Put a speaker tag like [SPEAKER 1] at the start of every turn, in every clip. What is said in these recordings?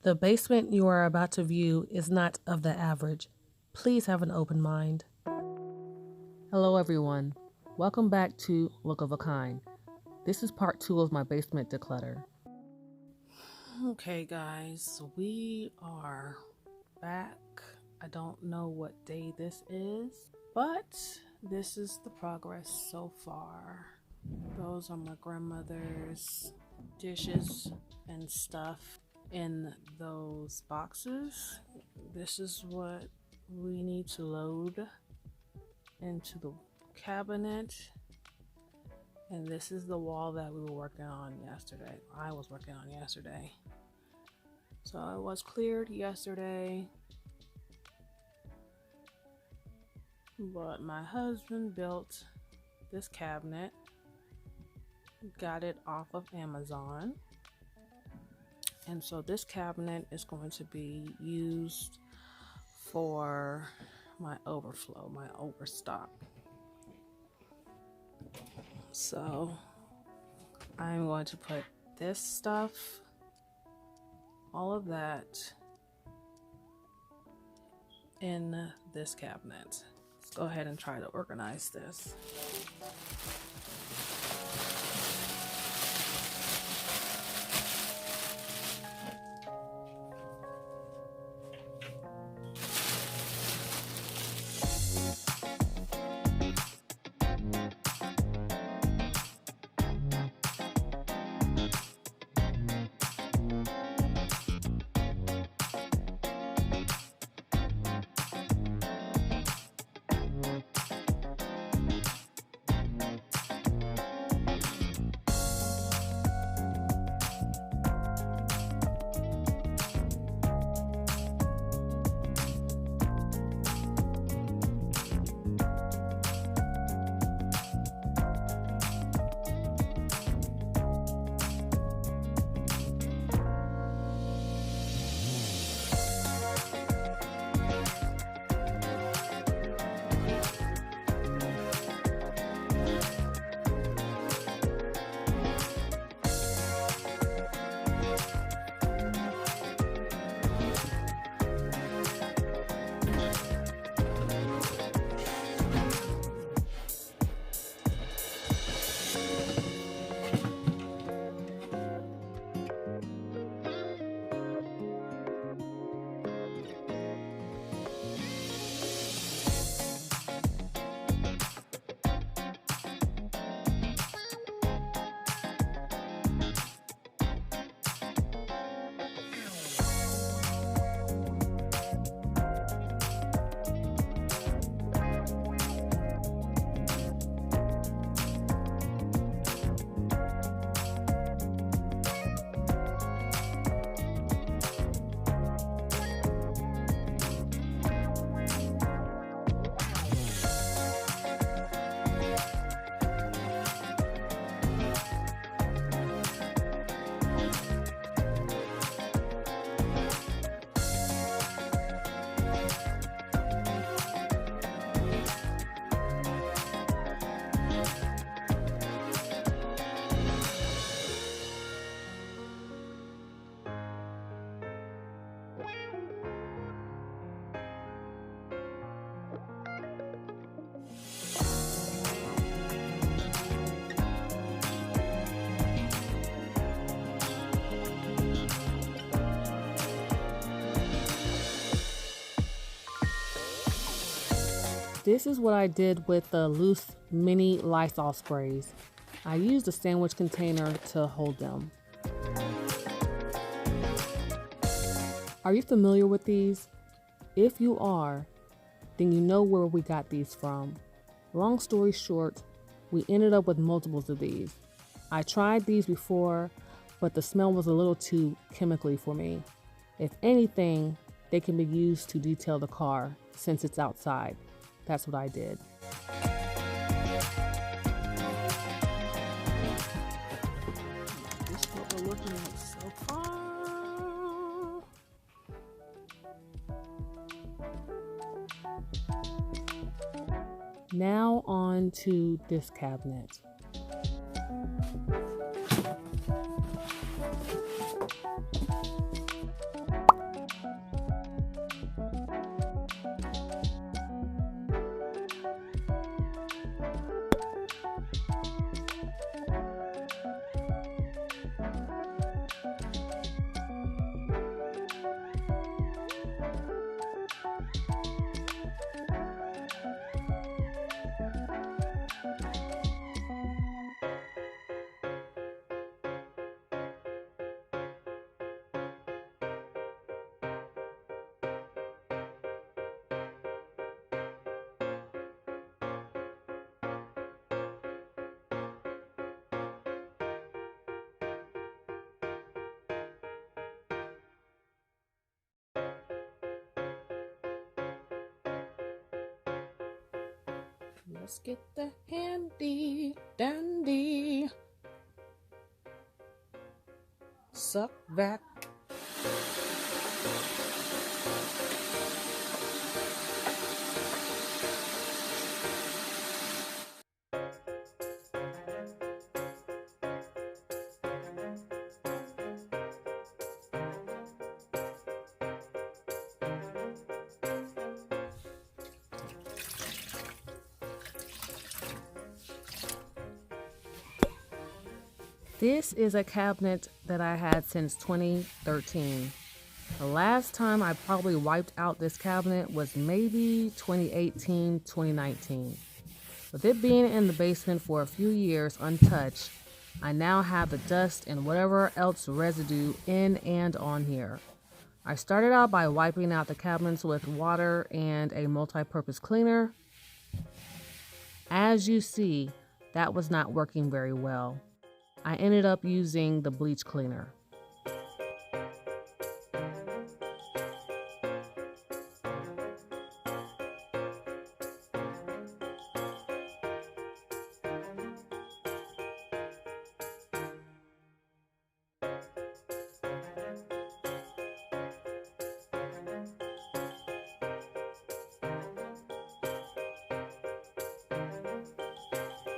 [SPEAKER 1] The basement you are about to view is not of the average. Please have an open mind. Hello everyone. Welcome back to Look of a Kind. This is part 2 of my basement declutter. Okay guys, we are back. I don't know what day this is, but this is the progress so far. Those are my grandmother's dishes and stuff in those boxes. This is what we need to load into the cabinet, and this is the wall that we were working on yesterday. I was working on yesterday, so it was cleared yesterday, but my husband built this cabinet, got it off of Amazon. And so this cabinet is going to be used for my overflow, my overstock. So I'm going to put this stuff, all of that, in this cabinet. Let's go ahead and try to organize this. This is what I did with the loose mini Lysol sprays. I used a sandwich container to hold them. Are you familiar with these? If you are, then you know where we got these from. Long story short, we ended up with multiples of these. I tried these before, but the smell was a little too chemically for me. If anything, they can be used to detail the car since it's outside. That's what I did. This is what we're looking at so far. Now on to this cabinet. Let's get the handy dandy suck vac. This is a cabinet that I had since 2013. The last time I probably wiped out this cabinet was maybe 2018, 2019. With it being in the basement for a few years untouched, I now have the dust and whatever else residue in and on here. I started out by wiping out the cabinets with water and a multi-purpose cleaner. As you see, that was not working very well. I ended up using the bleach cleaner.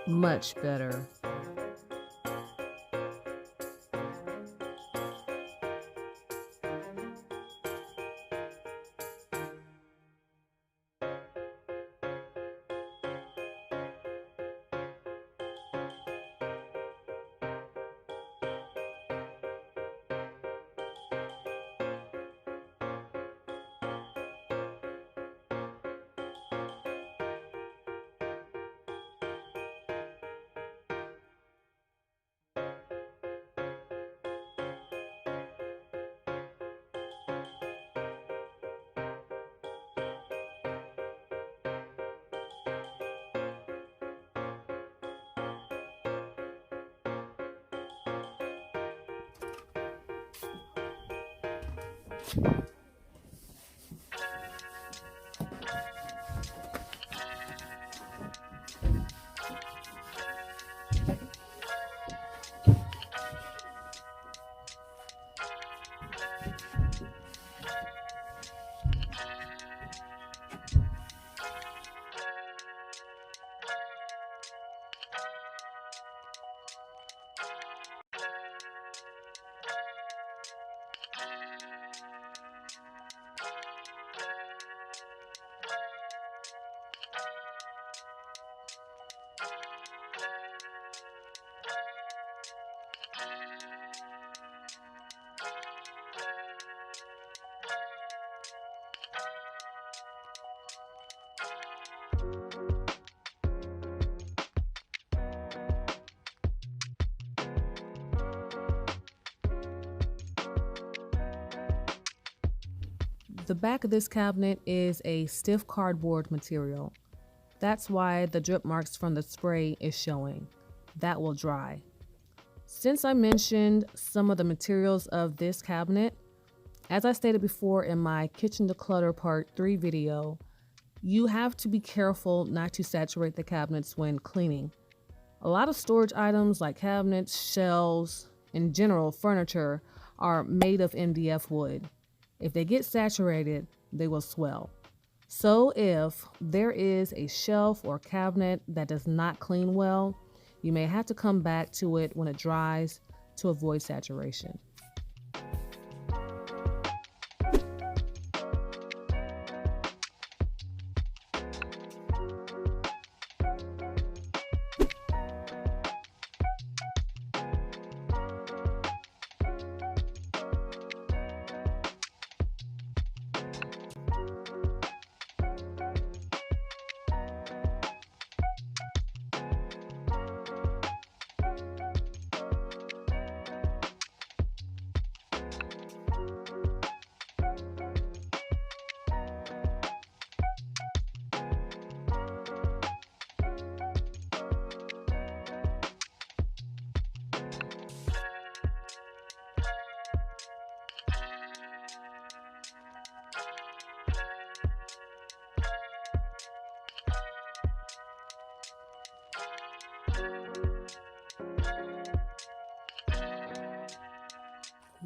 [SPEAKER 1] Much better. The back of this cabinet is a stiff cardboard material. That's why the drip marks from the spray is showing. That will dry. Since I mentioned some of the materials of this cabinet, as I stated before in my Kitchen Declutter Part 3 video, you have to be careful not to saturate the cabinets when cleaning. A lot of storage items like cabinets, shelves, in general furniture are made of MDF wood. If they get saturated, they will swell. So if there is a shelf or cabinet that does not clean well, you may have to come back to it when it dries to avoid saturation.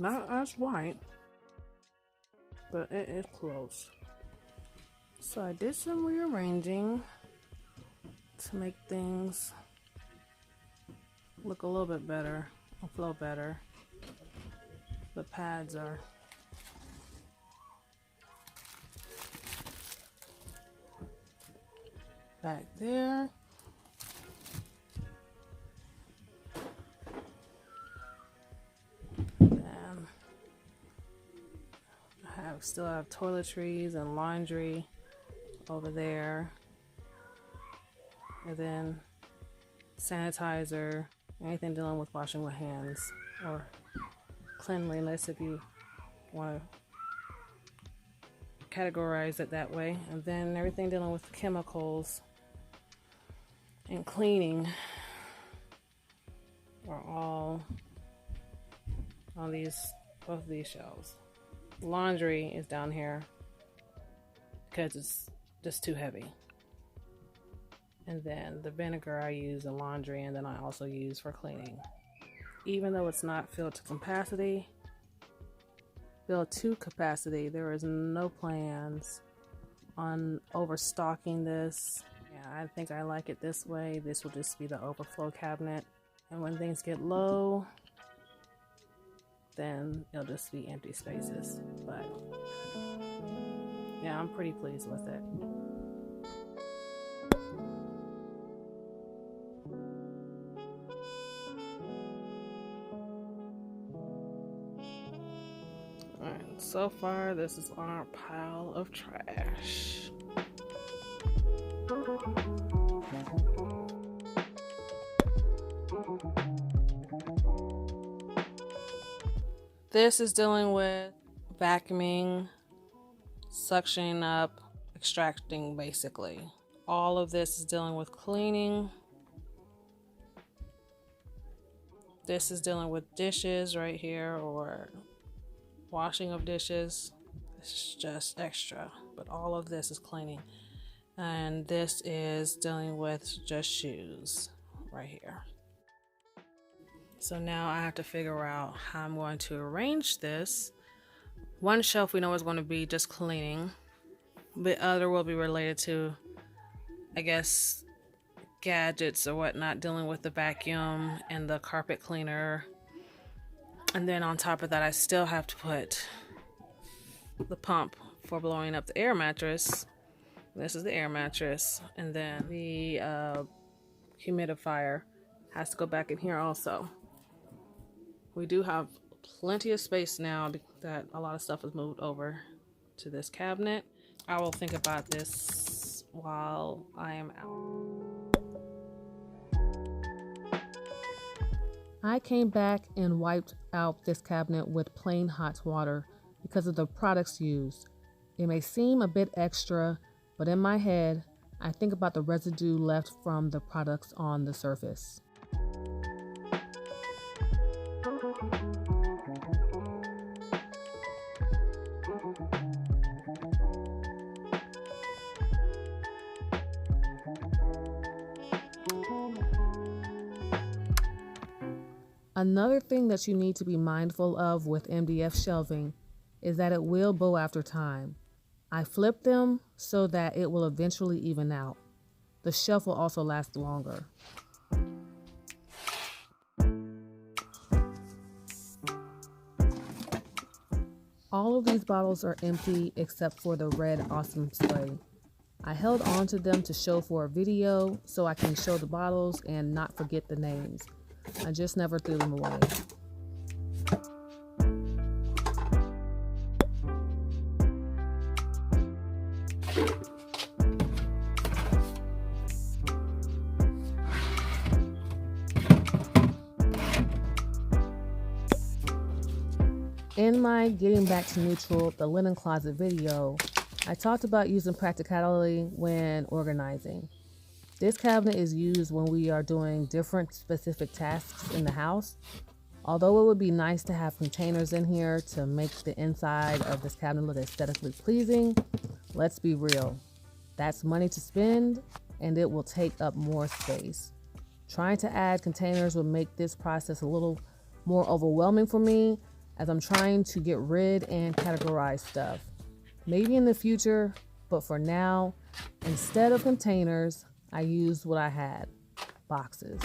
[SPEAKER 1] Not as white, but it is close. So I did some rearranging to make things look a little bit better, flow better. The pads are back there. And I still have toiletries and laundry over there. And then sanitizer, anything dealing with washing with hands or cleanliness if you want to categorize it that way. And then everything dealing with chemicals and cleaning are all on both of these shelves. Laundry is down here because it's just too heavy. And then the vinegar I use in laundry, and then I also use for cleaning. Even though it's not filled to capacity, there is no plans on overstocking this. Yeah, I think I like it this way. This will just be the overflow cabinet. And when things get low, then it'll just be empty spaces. But yeah, I'm pretty pleased with it. Alright, so far this is our pile of trash. This is dealing with vacuuming, suctioning up, extracting basically. All of this is dealing with cleaning. This is dealing with dishes right here, or washing of dishes. It's just extra, but all of this is cleaning. And this is dealing with just shoes right here. So now I have to figure out how I'm going to arrange this. One shelf we know is going to be just cleaning. The other will be related to, I guess, gadgets or whatnot, dealing with the vacuum and the carpet cleaner. And then on top of that, I still have to put the pump for blowing up the air mattress. This is the air mattress. And then the humidifier has to go back in here also. We do have plenty of space now that a lot of stuff is moved over to this cabinet. I will think about this while I am out. I came back and wiped out this cabinet with plain hot water because of the products used. It may seem a bit extra, but in my head, I think about the residue left from the products on the surface. Another thing that you need to be mindful of with MDF shelving is that it will bow after time. I flip them so that it will eventually even out. The shelf will also last longer. All of these bottles are empty except for the red Awesome spray. I held on to them to show for a video so I can show the bottles and not forget the names. I just never threw them away. In my Getting Back to Neutral, the linen closet video, I talked about using practicality when organizing. This cabinet is used when we are doing different specific tasks in the house. Although it would be nice to have containers in here to make the inside of this cabinet look aesthetically pleasing, let's be real. That's money to spend and it will take up more space. Trying to add containers would make this process a little more overwhelming for me,
[SPEAKER 2] as I'm trying to get rid and categorize stuff. Maybe in the future, but for now, instead of containers, I used what I had, boxes.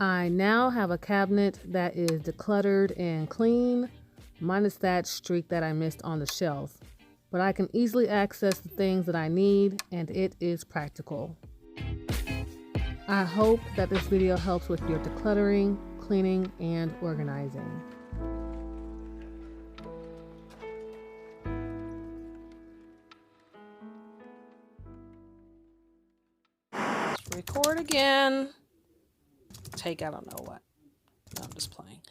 [SPEAKER 2] I now have a cabinet that is decluttered and clean, minus that streak that I missed on the shelf. But I can easily access the things that I need, and it is practical. I hope that this video helps with your decluttering, cleaning, and organizing.
[SPEAKER 1] record again. Take, I don't know what. No, I'm just playing.